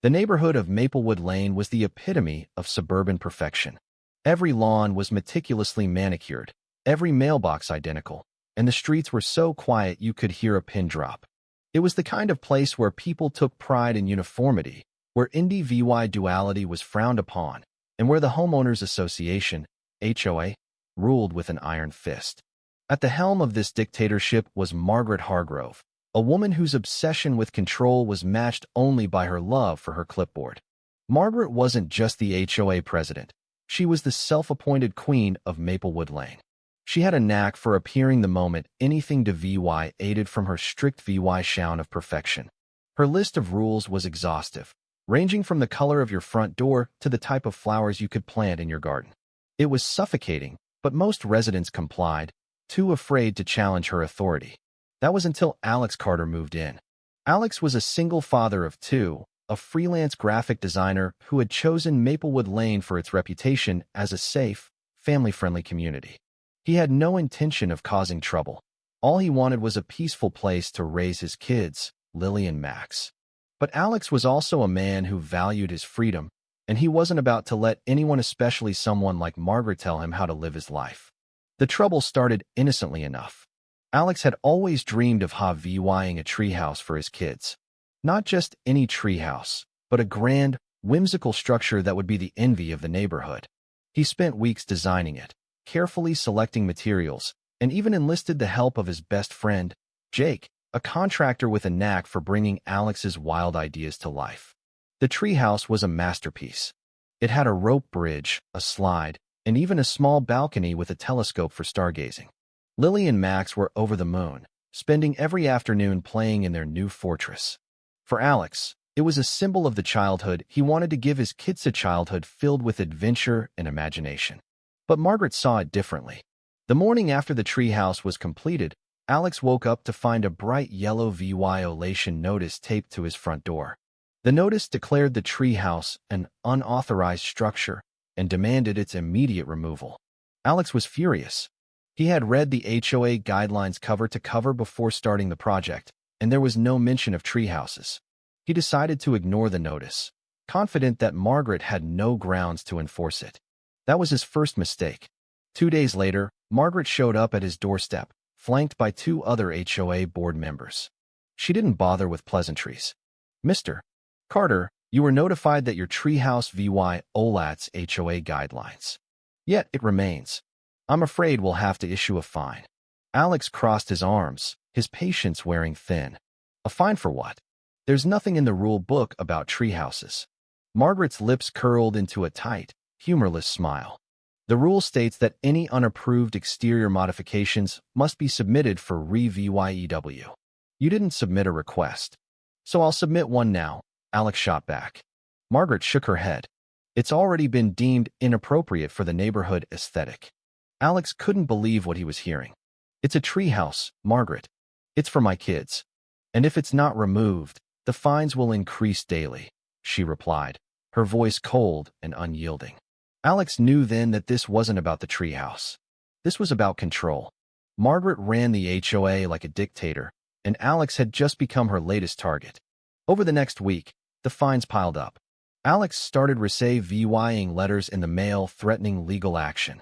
The neighborhood of Maplewood Lane was the epitome of suburban perfection. Every lawn was meticulously manicured, every mailbox identical, and the streets were so quiet you could hear a pin drop. It was the kind of place where people took pride in uniformity, where individuality was frowned upon, and where the Homeowners Association, HOA, ruled with an iron fist. At the helm of this dictatorship was Margaret Hargrove, a woman whose obsession with control was matched only by her love for her clipboard. Margaret wasn't just the HOA president. She was the self-appointed queen of Maplewood Lane. She had a knack for appearing the moment anything deviated from her strict vision of perfection. Her list of rules was exhaustive, ranging from the color of your front door to the type of flowers you could plant in your garden. It was suffocating, but most residents complied, too afraid to challenge her authority. That was until Alex Carter moved in. Alex was a single father of two, a freelance graphic designer who had chosen Maplewood Lane for its reputation as a safe, family-friendly community. He had no intention of causing trouble. All he wanted was a peaceful place to raise his kids, Lily and Max. But Alex was also a man who valued his freedom, and he wasn't about to let anyone, especially someone like Margaret, tell him how to live his life. The trouble started innocently enough. Alex had always dreamed of having a treehouse for his kids. Not just any treehouse, but a grand, whimsical structure that would be the envy of the neighborhood. He spent weeks designing it, carefully selecting materials, and even enlisted the help of his best friend, Jake, a contractor with a knack for bringing Alex's wild ideas to life. The treehouse was a masterpiece. It had a rope bridge, a slide, and even a small balcony with a telescope for stargazing. Lily and Max were over the moon, spending every afternoon playing in their new fortress. For Alex, it was a symbol of the childhood he wanted to give his kids, a childhood filled with adventure and imagination. But Margaret saw it differently. The morning after the treehouse was completed, Alex woke up to find a bright yellow violation notice taped to his front door. The notice declared the treehouse an unauthorized structure and demanded its immediate removal. Alex was furious. He had read the HOA guidelines cover to cover before starting the project, and there was no mention of treehouses. He decided to ignore the notice, confident that Margaret had no grounds to enforce it. That was his first mistake. 2 days later, Margaret showed up at his doorstep, flanked by 2 other HOA board members. She didn't bother with pleasantries. "Mr. Carter, you were notified that your treehouse violates HOA guidelines. Yet it remains. I'm afraid we'll have to issue a fine." Alex crossed his arms, his patience wearing thin. "A fine for what? There's nothing in the rule book about treehouses." Margaret's lips curled into a tight, humorless smile. "The rule states that any unapproved exterior modifications must be submitted for review. You didn't submit a request. So I'll submit one now," Alex shot back. Margaret shook her head. "It's already been deemed inappropriate for the neighborhood aesthetic." Alex couldn't believe what he was hearing. "It's a treehouse, Margaret. It's for my kids. And if it's not removed, the fines will increase daily," she replied, her voice cold and unyielding. Alex knew then that this wasn't about the treehouse. This was about control. Margaret ran the HOA like a dictator, and Alex had just become her latest target. Over the next week, the fines piled up. Alex started receiving letters in the mail threatening legal action.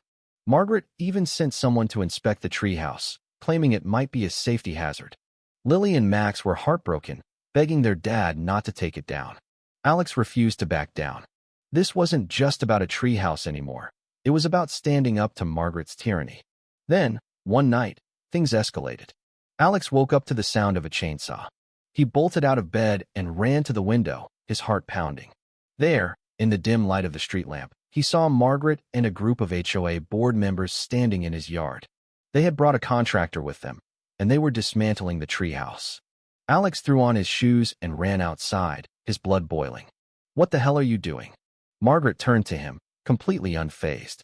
Margaret even sent someone to inspect the treehouse, claiming it might be a safety hazard. Lily and Max were heartbroken, begging their dad not to take it down. Alex refused to back down. This wasn't just about a treehouse anymore. It was about standing up to Margaret's tyranny. Then, one night, things escalated. Alex woke up to the sound of a chainsaw. He bolted out of bed and ran to the window, his heart pounding. There, in the dim light of the street lamp, he saw Margaret and a group of HOA board members standing in his yard. They had brought a contractor with them, and they were dismantling the treehouse. Alex threw on his shoes and ran outside, his blood boiling. "What the hell are you doing?" Margaret turned to him, completely unfazed.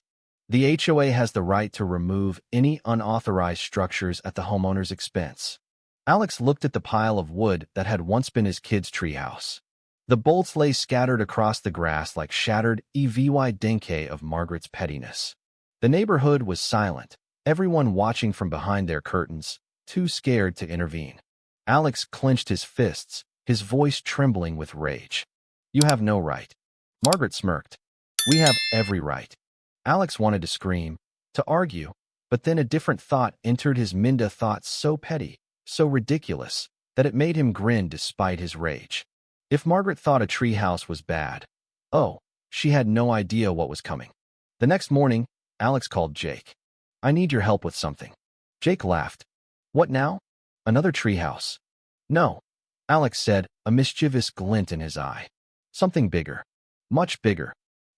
"The HOA has the right to remove any unauthorized structures at the homeowner's expense." Alex looked at the pile of wood that had once been his kid's treehouse. The bolts lay scattered across the grass like shattered evidence of Margaret's pettiness. The neighborhood was silent, everyone watching from behind their curtains, too scared to intervene. Alex clenched his fists, his voice trembling with rage. You have no right. Margaret smirked. We have every right. Alex wanted to scream, to argue, but then a different thought entered his mind, a thought so petty, so ridiculous, that it made him grin despite his rage. If Margaret thought a treehouse was bad, oh, she had no idea what was coming. The next morning, Alex called Jake. I need your help with something. Jake laughed. What now? Another treehouse? No, Alex said, a mischievous glint in his eye. Something bigger. Much bigger.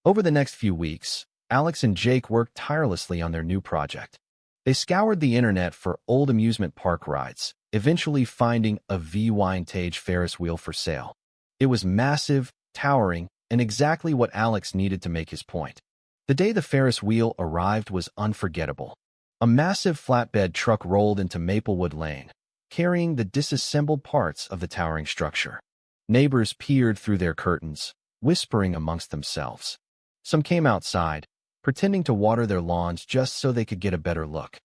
Over the next few weeks, Alex and Jake worked tirelessly on their new project. They scoured the internet for old amusement park rides, eventually finding a vintage Ferris wheel for sale. It was massive, towering, and exactly what Alex needed to make his point. The day the Ferris wheel arrived was unforgettable. A massive flatbed truck rolled into Maplewood Lane, carrying the disassembled parts of the towering structure. Neighbors peered through their curtains, whispering amongst themselves. Some came outside, pretending to water their lawns just so they could get a better look.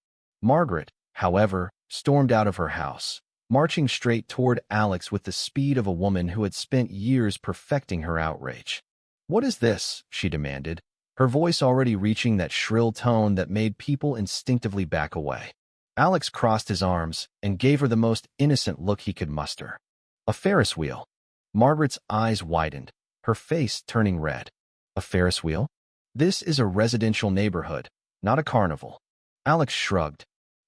Margaret, however, stormed out of her house, marching straight toward Alex with the speed of a woman who had spent years perfecting her outrage. What is this? She demanded, her voice already reaching that shrill tone that made people instinctively back away. Alex crossed his arms and gave her the most innocent look he could muster. A Ferris wheel. Margaret's eyes widened, her face turning red. A Ferris wheel? This is a residential neighborhood, not a carnival. Alex shrugged.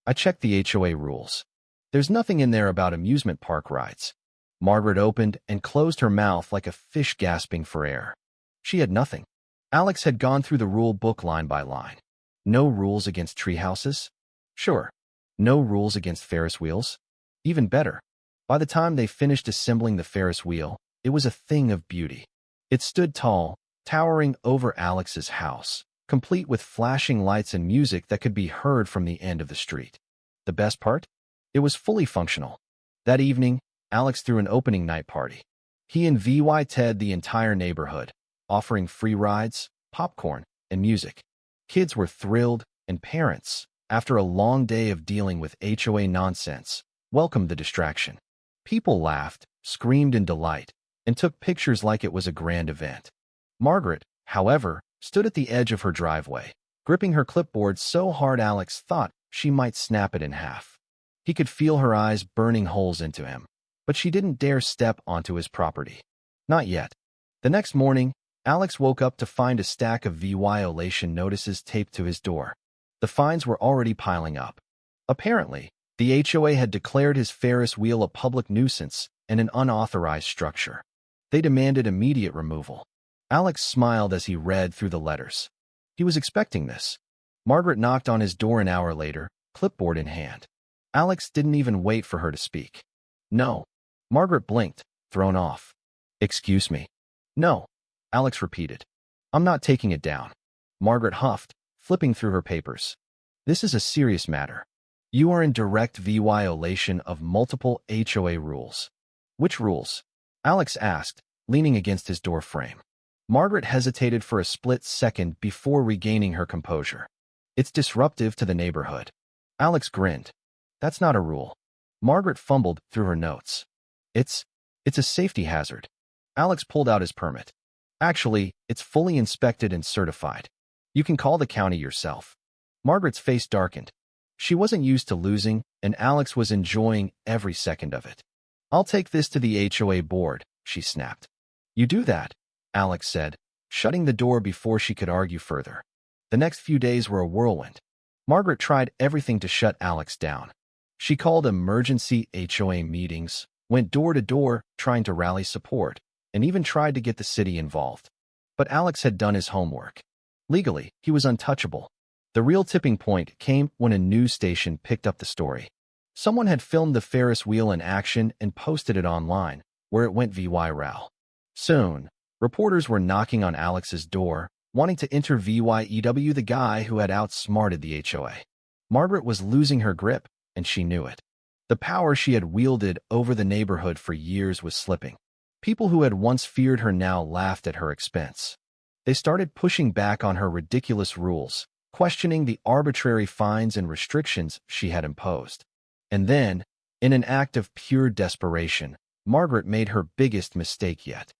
I checked the HOA rules. There's nothing in there about amusement park rides. Margaret opened and closed her mouth like a fish gasping for air. She had nothing. Alex had gone through the rule book line by line. No rules against treehouses? Sure. No rules against Ferris wheels? Even better. By the time they finished assembling the Ferris wheel, it was a thing of beauty. It stood tall, towering over Alex's house, complete with flashing lights and music that could be heard from the end of the street. The best part? It was fully functional. That evening, Alex threw an opening night party. He invited the entire neighborhood, offering free rides, popcorn, and music. Kids were thrilled, and parents, after a long day of dealing with HOA nonsense, welcomed the distraction. People laughed, screamed in delight, and took pictures like it was a grand event. Margaret, however, stood at the edge of her driveway, gripping her clipboard so hard Alex thought she might snap it in half. He could feel her eyes burning holes into him, but she didn't dare step onto his property. Not yet. The next morning, Alex woke up to find a stack of violation notices taped to his door. The fines were already piling up. Apparently, the HOA had declared his Ferris wheel a public nuisance and an unauthorized structure. They demanded immediate removal. Alex smiled as he read through the letters. He was expecting this. Margaret knocked on his door an hour later, clipboard in hand. Alex didn't even wait for her to speak. No. Margaret blinked, thrown off. Excuse me. No. Alex repeated. I'm not taking it down. Margaret huffed, flipping through her papers. This is a serious matter. You are in direct violation of multiple HOA rules. Which rules? Alex asked, leaning against his door frame. Margaret hesitated for a split second before regaining her composure. It's disruptive to the neighborhood. Alex grinned. That's not a rule. Margaret fumbled through her notes. It's a safety hazard. Alex pulled out his permit. Actually, it's fully inspected and certified. You can call the county yourself. Margaret's face darkened. She wasn't used to losing, and Alex was enjoying every second of it. I'll take this to the HOA board, she snapped. You do that, Alex said, shutting the door before she could argue further. The next few days were a whirlwind. Margaret tried everything to shut Alex down. She called emergency HOA meetings, went door to door trying to rally support, and even tried to get the city involved. But Alex had done his homework. Legally, he was untouchable. The real tipping point came when a news station picked up the story. Someone had filmed the Ferris wheel in action and posted it online, where it went viral. Soon, reporters were knocking on Alex's door, wanting to interview the guy who had outsmarted the HOA. Margaret was losing her grip, and she knew it. The power she had wielded over the neighborhood for years was slipping. People who had once feared her now laughed at her expense. They started pushing back on her ridiculous rules, questioning the arbitrary fines and restrictions she had imposed. And then, in an act of pure desperation, Margaret made her biggest mistake yet.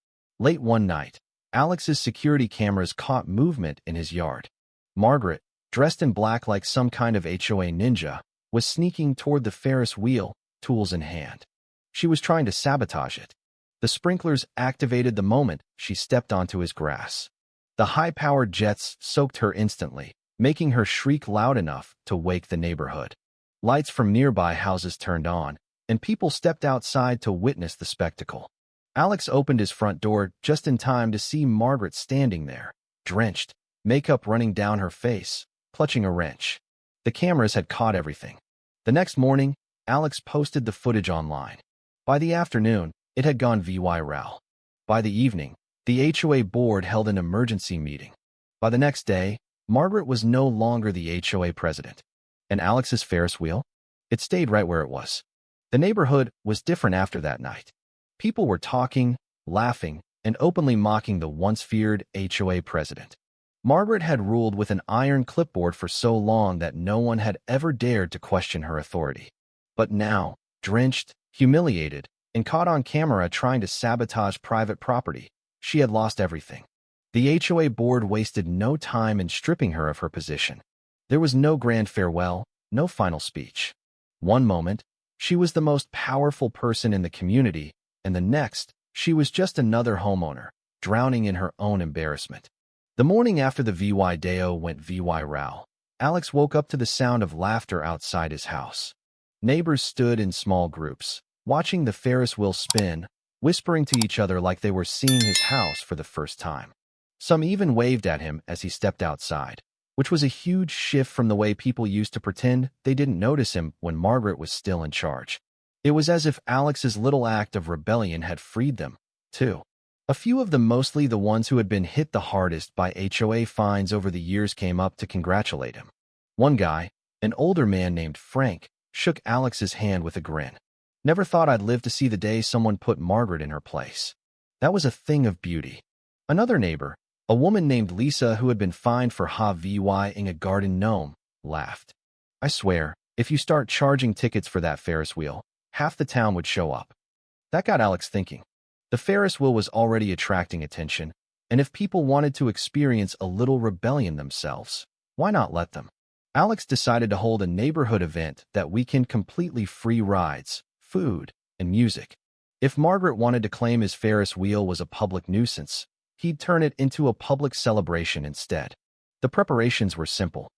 Late one night, Alex's security cameras caught movement in his yard. Margaret, dressed in black like some kind of HOA ninja, was sneaking toward the Ferris wheel, tools in hand. She was trying to sabotage it. The sprinklers activated the moment she stepped onto his grass. The high-powered jets soaked her instantly, making her shriek loud enough to wake the neighborhood. Lights from nearby houses turned on, and people stepped outside to witness the spectacle. Alex opened his front door just in time to see Margaret standing there, drenched, makeup running down her face, clutching a wrench. The cameras had caught everything. The next morning, Alex posted the footage online. By the afternoon, it had gone viral. By the evening, the HOA board held an emergency meeting. By the next day, Margaret was no longer the HOA president. And Alex's Ferris wheel? It stayed right where it was. The neighborhood was different after that night. People were talking, laughing, and openly mocking the once feared HOA president. Margaret had ruled with an iron clipboard for so long that no one had ever dared to question her authority. But now, drenched, humiliated, and caught on camera trying to sabotage private property, she had lost everything. The HOA board wasted no time in stripping her of her position. There was no grand farewell, no final speech. One moment, she was the most powerful person in the community, and the next, she was just another homeowner, drowning in her own embarrassment. The morning after the video went viral, Alex woke up to the sound of laughter outside his house. Neighbors stood in small groups, watching the Ferris wheel spin, whispering to each other like they were seeing his house for the first time. Some even waved at him as he stepped outside, which was a huge shift from the way people used to pretend they didn't notice him when Margaret was still in charge. It was as if Alex's little act of rebellion had freed them, too. A few of them, mostly the ones who had been hit the hardest by HOA fines over the years, came up to congratulate him. One guy, an older man named Frank, shook Alex's hand with a grin. Never thought I'd live to see the day someone put Margaret in her place. That was a thing of beauty. Another neighbor, a woman named Lisa who had been fined for HOA-ing a garden gnome, laughed. I swear, if you start charging tickets for that Ferris wheel, half the town would show up. That got Alex thinking. The Ferris wheel was already attracting attention, and if people wanted to experience a little rebellion themselves, why not let them? Alex decided to hold a neighborhood event that weekend, completely free rides, food, and music. If Margaret wanted to claim his Ferris wheel was a public nuisance, he'd turn it into a public celebration instead. The preparations were simple.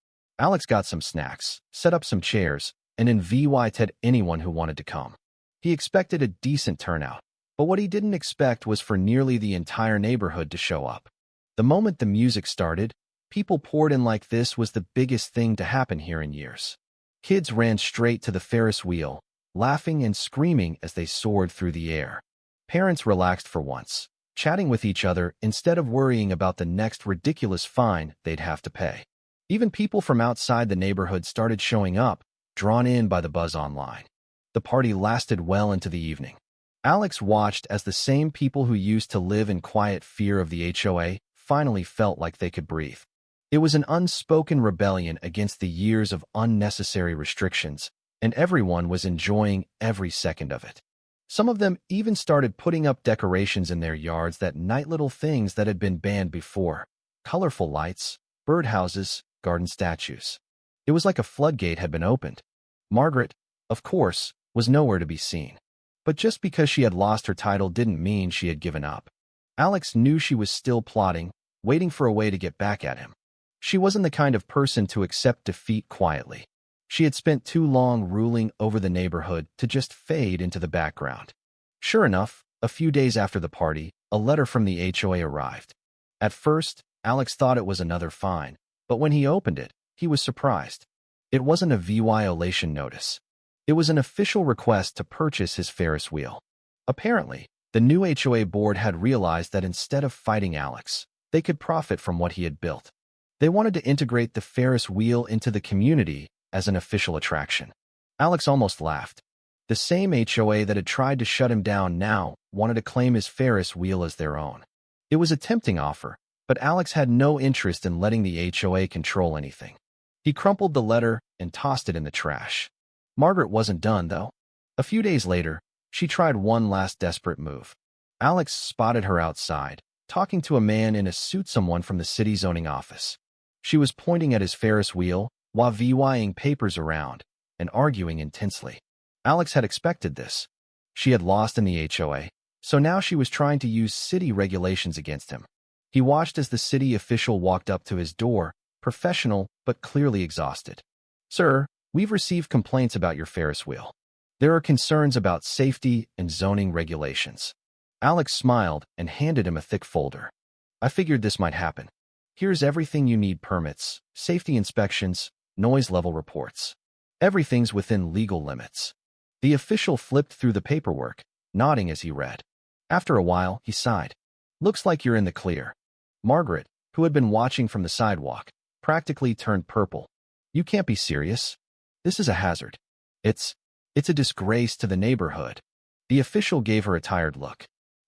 Alex got some snacks, set up some chairs, and invited anyone who wanted to come. He expected a decent turnout, but what he didn't expect was for nearly the entire neighborhood to show up. The moment the music started, people poured in like this was the biggest thing to happen here in years. Kids ran straight to the Ferris wheel, laughing and screaming as they soared through the air. Parents relaxed for once, chatting with each other instead of worrying about the next ridiculous fine they'd have to pay. Even people from outside the neighborhood started showing up, drawn in by the buzz online. The party lasted well into the evening. Alex watched as the same people who used to live in quiet fear of the HOA finally felt like they could breathe. It was an unspoken rebellion against the years of unnecessary restrictions, and everyone was enjoying every second of it. Some of them even started putting up decorations in their yards that night, little things that had been banned before: colorful lights, birdhouses, garden statues. It was like a floodgate had been opened. Margaret, of course, was nowhere to be seen. But just because she had lost her title didn't mean she had given up. Alex knew she was still plotting, waiting for a way to get back at him. She wasn't the kind of person to accept defeat quietly. She had spent too long ruling over the neighborhood to just fade into the background. Sure enough, a few days after the party, a letter from the HOA arrived. At first, Alex thought it was another fine, but when he opened it, he was surprised. It wasn't a violation notice. It was an official request to purchase his Ferris wheel. Apparently, the new HOA board had realized that instead of fighting Alex, they could profit from what he had built. They wanted to integrate the Ferris wheel into the community as an official attraction. Alex almost laughed. The same HOA that had tried to shut him down now wanted to claim his Ferris wheel as their own. It was a tempting offer, but Alex had no interest in letting the HOA control anything. He crumpled the letter and tossed it in the trash. Margaret wasn't done, though. A few days later, she tried one last desperate move. Alex spotted her outside, talking to a man in a suit, someone from the city zoning office. She was pointing at his Ferris wheel while vying papers around and arguing intensely. Alex had expected this. She had lost in the HOA, so now she was trying to use city regulations against him. He watched as the city official walked up to his door, professional but clearly exhausted. "Sir, we've received complaints about your Ferris wheel. There are concerns about safety and zoning regulations." Alex smiled and handed him a thick folder. "I figured this might happen. Here's everything you need: permits, safety inspections, noise level reports. Everything's within legal limits." The official flipped through the paperwork, nodding as he read. After a while, he sighed. "Looks like you're in the clear." Margaret, who had been watching from the sidewalk, practically turned purple. "You can't be serious. This is a hazard. It's a disgrace to the neighborhood." The official gave her a tired look.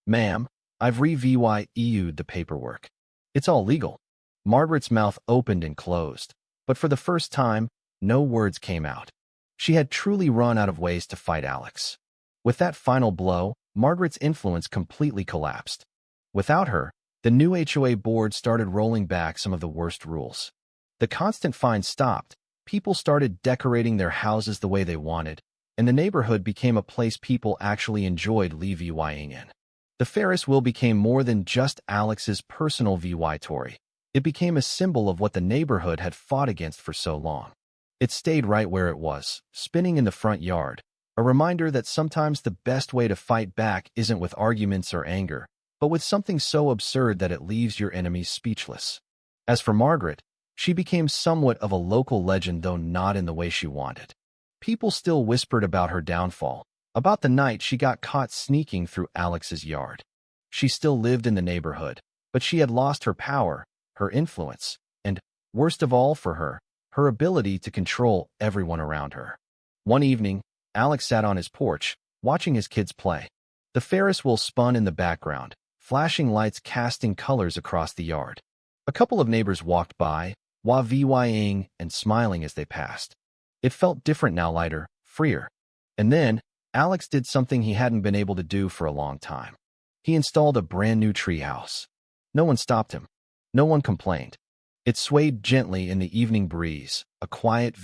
"Ma'am, I've reviewed the paperwork. It's all legal." Margaret's mouth opened and closed, but for the first time, no words came out. She had truly run out of ways to fight Alex. With that final blow, Margaret's influence completely collapsed. Without her, the new HOA board started rolling back some of the worst rules. The constant fines stopped, people started decorating their houses the way they wanted, and the neighborhood became a place people actually enjoyed vying in. The Ferris wheel became more than just Alex's personal toy. It became a symbol of what the neighborhood had fought against for so long. It stayed right where it was, spinning in the front yard, a reminder that sometimes the best way to fight back isn't with arguments or anger, but with something so absurd that it leaves your enemies speechless. As for Margaret, she became somewhat of a local legend, though not in the way she wanted. People still whispered about her downfall, about the night she got caught sneaking through Alex's yard. She still lived in the neighborhood, but she had lost her power, her influence, and, worst of all for her, her ability to control everyone around her. One evening, Alex sat on his porch, watching his kids play. The Ferris wheel spun in the background, flashing lights casting colors across the yard. A couple of neighbors walked by, vying and smiling as they passed. It felt different now, lighter, freer. And then, Alex did something he hadn't been able to do for a long time. He installed a brand new treehouse. No one stopped him. No one complained. It swayed gently in the evening breeze, a quiet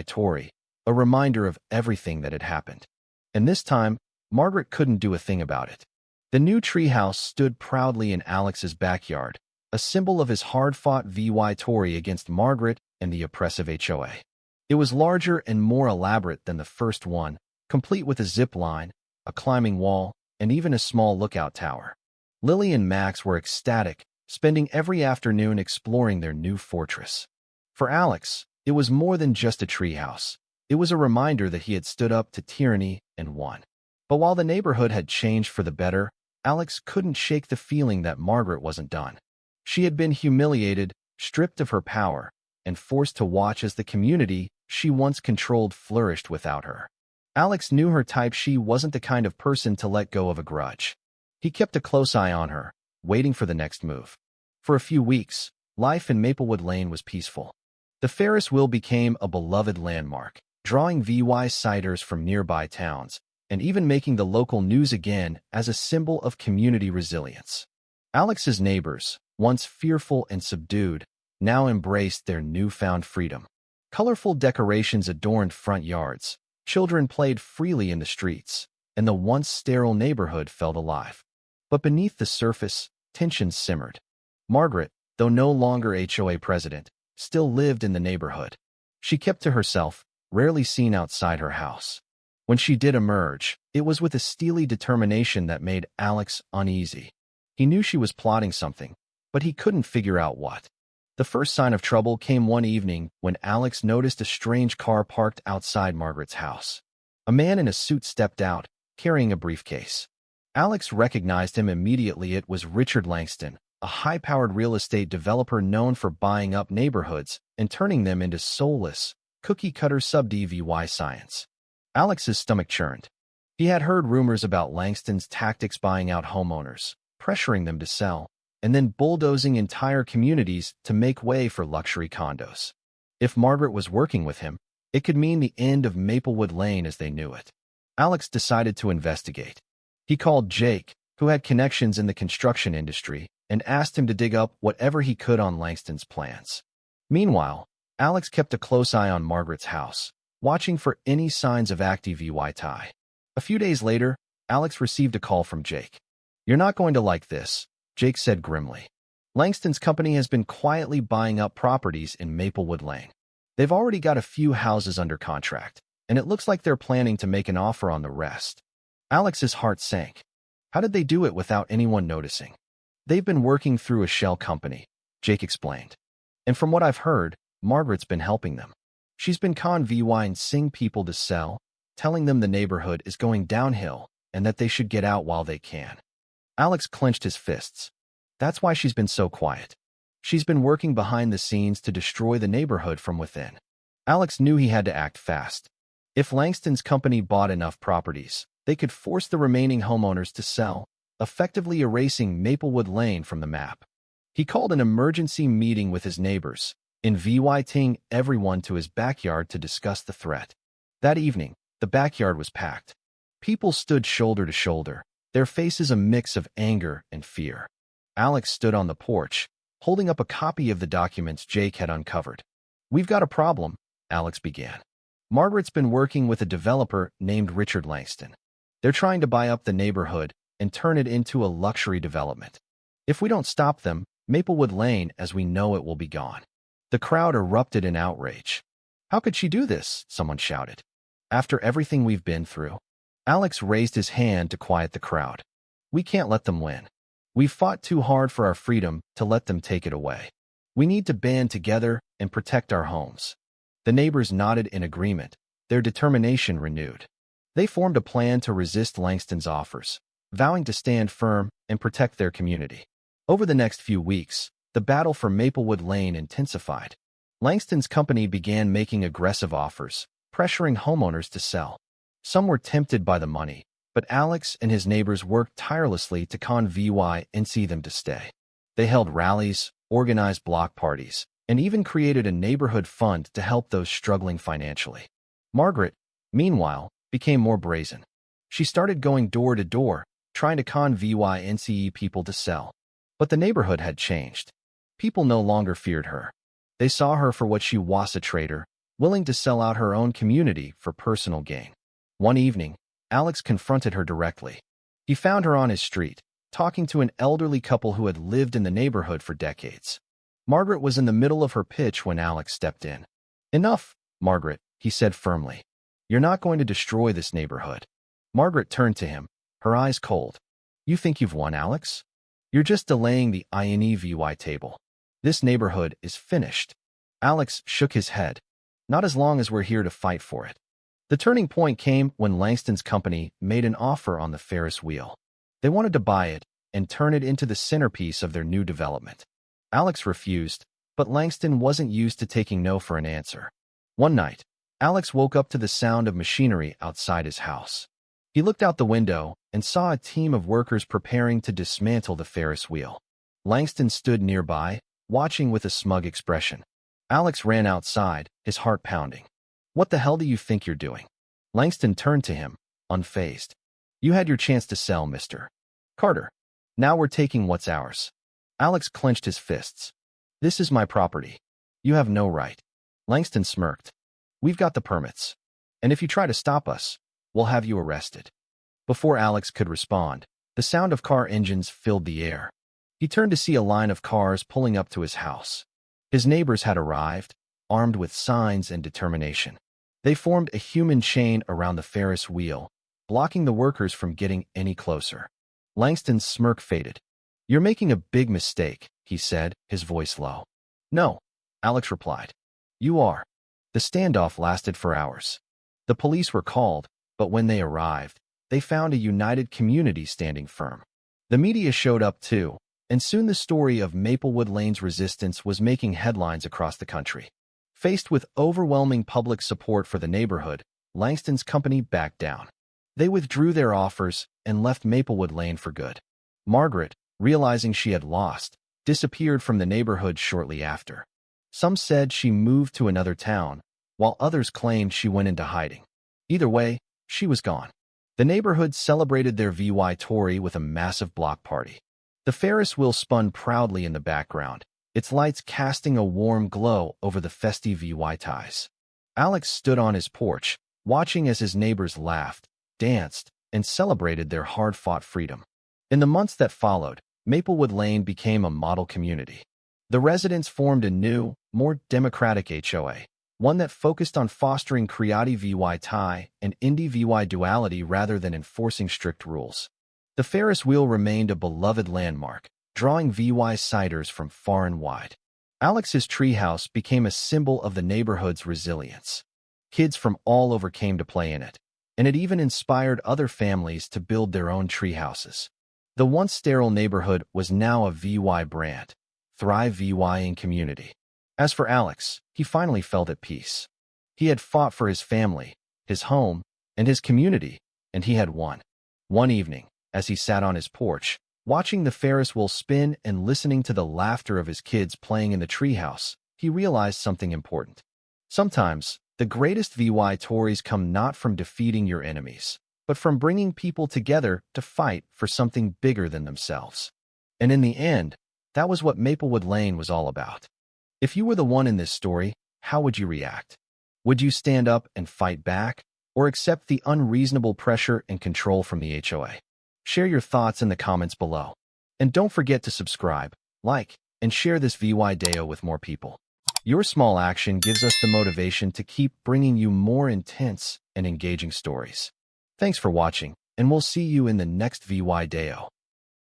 toy, a reminder of everything that had happened. And this time, Margaret couldn't do a thing about it. The new treehouse stood proudly in Alex's backyard, a symbol of his hard-fought toy against Margaret and the oppressive HOA. It was larger and more elaborate than the first one, complete with a zip line, a climbing wall, and even a small lookout tower. Lily and Max were ecstatic, spending every afternoon exploring their new fortress. For Alex, it was more than just a treehouse. It was a reminder that he had stood up to tyranny and won. But while the neighborhood had changed for the better, Alex couldn't shake the feeling that Margaret wasn't done. She had been humiliated, stripped of her power, and forced to watch as the community she once controlled flourished without her. Alex knew her type. She wasn't the kind of person to let go of a grudge. He kept a close eye on her, waiting for the next move. For a few weeks, life in Maplewood Lane was peaceful. The Ferris wheel became a beloved landmark, drawing visitors from nearby towns, and even making the local news again as a symbol of community resilience. Alex's neighbors, once fearful and subdued, now embraced their newfound freedom. Colorful decorations adorned front yards, children played freely in the streets, and the once sterile neighborhood felt alive. But beneath the surface, tensions simmered. Margaret, though no longer HOA president, still lived in the neighborhood. She kept to herself, rarely seen outside her house. When she did emerge, it was with a steely determination that made Alex uneasy. He knew she was plotting something, but he couldn't figure out what. The first sign of trouble came one evening when Alex noticed a strange car parked outside Margaret's house. A man in a suit stepped out, carrying a briefcase. Alex recognized him immediately. It was Richard Langston, a high-powered real estate developer known for buying up neighborhoods and turning them into soulless, cookie-cutter sub-DIY science. Alex's stomach churned. He had heard rumors about Langston's tactics, buying out homeowners, pressuring them to sell, and then bulldozing entire communities to make way for luxury condos. If Margaret was working with him, it could mean the end of Maplewood Lane as they knew it. Alex decided to investigate. He called Jake, who had connections in the construction industry, and asked him to dig up whatever he could on Langston's plans. Meanwhile, Alex kept a close eye on Margaret's house, watching for any signs of active VY. A few days later, Alex received a call from Jake. "You're not going to like this," Jake said grimly. "Langston's company has been quietly buying up properties in Maplewood Lane. They've already got a few houses under contract, and it looks like they're planning to make an offer on the rest." Alex's heart sank. How did they do it without anyone noticing? "They've been working through a shell company," Jake explained. "And from what I've heard, Margaret's been helping them. She's been convincing people to sell, telling them the neighborhood is going downhill and that they should get out while they can." Alex clenched his fists. That's why she's been so quiet. She's been working behind the scenes to destroy the neighborhood from within. Alex knew he had to act fast. If Langston's company bought enough properties, they could force the remaining homeowners to sell, effectively erasing Maplewood Lane from the map. He called an emergency meeting with his neighbors, inviting everyone to his backyard to discuss the threat. That evening, the backyard was packed. People stood shoulder to shoulder, their faces a mix of anger and fear. Alex stood on the porch, holding up a copy of the documents Jake had uncovered. "We've got a problem," Alex began. "Margaret's been working with a developer named Richard Langston. They're trying to buy up the neighborhood and turn it into a luxury development. If we don't stop them, Maplewood Lane as we know it will be gone." The crowd erupted in outrage. "How could she do this?" someone shouted. "After everything we've been through?" Alex raised his hand to quiet the crowd. "We can't let them win. We've fought too hard for our freedom to let them take it away. We need to band together and protect our homes." The neighbors nodded in agreement, their determination renewed. They formed a plan to resist Langston's offers, vowing to stand firm and protect their community. Over the next few weeks, the battle for Maplewood Lane intensified. Langston's company began making aggressive offers, pressuring homeowners to sell. Some were tempted by the money, but Alex and his neighbors worked tirelessly to convince them to stay. They held rallies, organized block parties, and even created a neighborhood fund to help those struggling financially. Margaret, meanwhile, became more brazen. She started going door to door, trying to convince people to sell. But the neighborhood had changed. People no longer feared her. They saw her for what she was, a traitor, willing to sell out her own community for personal gain. One evening, Alex confronted her directly. He found her on his street, talking to an elderly couple who had lived in the neighborhood for decades. Margaret was in the middle of her pitch when Alex stepped in. "Enough, Margaret," he said firmly. "You're not going to destroy this neighborhood." Margaret turned to him, her eyes cold. "You think you've won, Alex? You're just delaying the INEVY table. This neighborhood is finished." Alex shook his head. "Not as long as we're here to fight for it." The turning point came when Langston's company made an offer on the Ferris wheel. They wanted to buy it and turn it into the centerpiece of their new development. Alex refused, but Langston wasn't used to taking no for an answer. One night, Alex woke up to the sound of machinery outside his house. He looked out the window and saw a team of workers preparing to dismantle the Ferris wheel. Langston stood nearby, watching with a smug expression. Alex ran outside, his heart pounding. "What the hell do you think you're doing?" Langston turned to him, unfazed. "You had your chance to sell, Mr. Carter. Now we're taking what's ours." Alex clenched his fists. "This is my property. You have no right." Langston smirked. "We've got the permits. And if you try to stop us, we'll have you arrested." Before Alex could respond, the sound of car engines filled the air. He turned to see a line of cars pulling up to his house. His neighbors had arrived, armed with signs and determination. They formed a human chain around the Ferris wheel, blocking the workers from getting any closer. Langston's smirk faded. "You're making a big mistake," he said, his voice low. "No," Alex replied. "You are." The standoff lasted for hours. The police were called, but when they arrived, they found a united community standing firm. The media showed up too, and soon the story of Maplewood Lane's resistance was making headlines across the country. Faced with overwhelming public support for the neighborhood, Langston's company backed down. They withdrew their offers and left Maplewood Lane for good. Margaret, realizing she had lost, disappeared from the neighborhood shortly after. Some said she moved to another town, while others claimed she went into hiding. Either way, she was gone. The neighborhood celebrated their VY Tory with a massive block party. The Ferris wheel spun proudly in the background, its lights casting a warm glow over the festive VY ties. Alex stood on his porch, watching as his neighbors laughed, danced, and celebrated their hard-fought freedom. In the months that followed, Maplewood Lane became a model community. The residents formed a new, more democratic HOA, one that focused on fostering creative VY tie and indie VY duality rather than enforcing strict rules. The Ferris wheel remained a beloved landmark, drawing VY siders from far and wide. Alex's treehouse became a symbol of the neighborhood's resilience. Kids from all over came to play in it, and it even inspired other families to build their own treehouses. The once sterile neighborhood was now a VY brand, Thrive VYing community. As for Alex, he finally felt at peace. He had fought for his family, his home, and his community, and he had won. One evening, as he sat on his porch, watching the Ferris wheel spin and listening to the laughter of his kids playing in the treehouse, he realized something important. Sometimes, the greatest VY Tories come not from defeating your enemies, but from bringing people together to fight for something bigger than themselves. And in the end, that was what Maplewood Lane was all about. If you were the one in this story, how would you react? Would you stand up and fight back, or accept the unreasonable pressure and control from the HOA? Share your thoughts in the comments below. And don't forget to subscribe, like, and share this VY Deo with more people. Your small action gives us the motivation to keep bringing you more intense and engaging stories. Thanks for watching, and we'll see you in the next VY Deo.